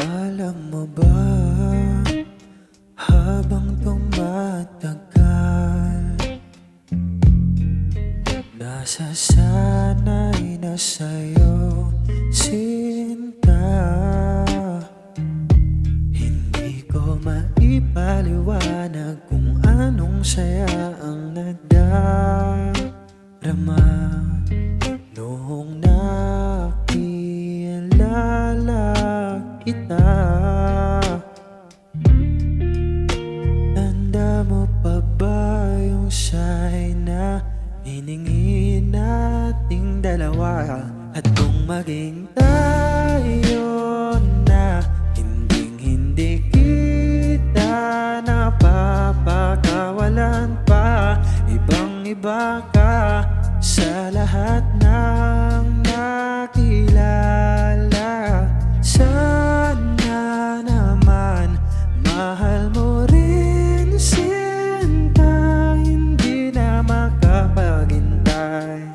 Alam mo ba, habang tumatagal, nasasanay na sa'yo, sinta. Hindi ko maipaliwanag kung anong saya ang nadarama noong nakilala kita. Tanda mo pa ba yung sign na hiningi nating dalawa? At kung maging tayo na hindi kita napapakawalan pa, ibang-iba ka sa lahat ng nakilala. Sana naman mahal mo rin, sinta, hindi na makapaghintay.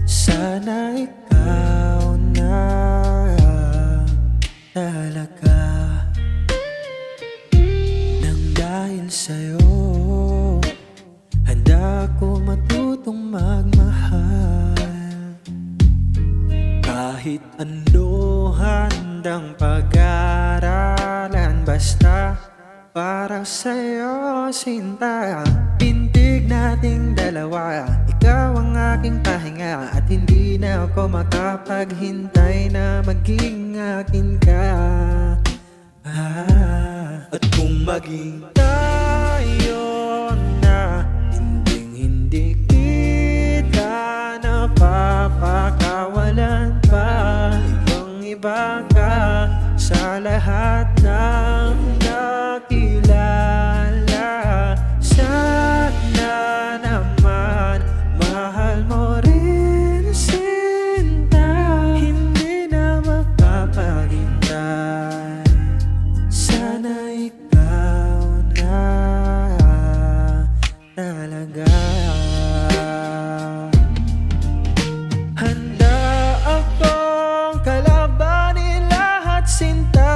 Sana ikaw na talaga, nang dahil sa'yo handa ko matutong magmahal. Kahit ano handang pag-aaralan, basta para sa'yo, sinta. Pintig nating dalawa, ikaw ang aking pahinga, at hindi na ako makapaghintay na maging akin ka. At kung maging tayo na hindi kita napapakawalan pa, ibang-iba ka sa lahat ng nakilala. Sana naman mahal mo rin, sinta, hindi na makapaghintay. Sana ikaw na talaga. Handa akong kalabanin lahat, sinta.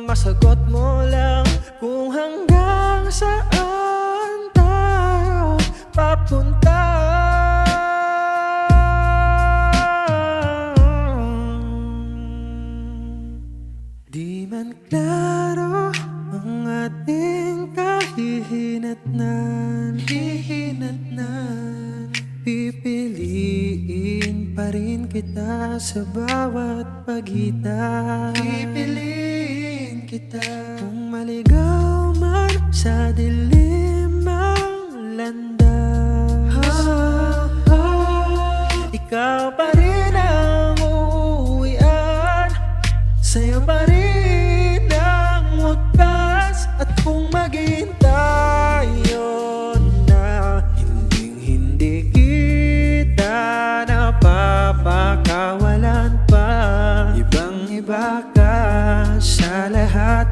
Masagot mo lang kung hanggang saan tayo papunta. Di man klaro ang ating kahihinatnan, pipiliin pa rin kita sa bawat pagitan. Pipiliin kita kung maligaw man sa dilim ang landas. Ikaw pa rin ang uuwian, sa'yo pa rin ang wakas. At kung maging tayo na hindi kita napapakawalan pa, ibang-iba ka sa lahat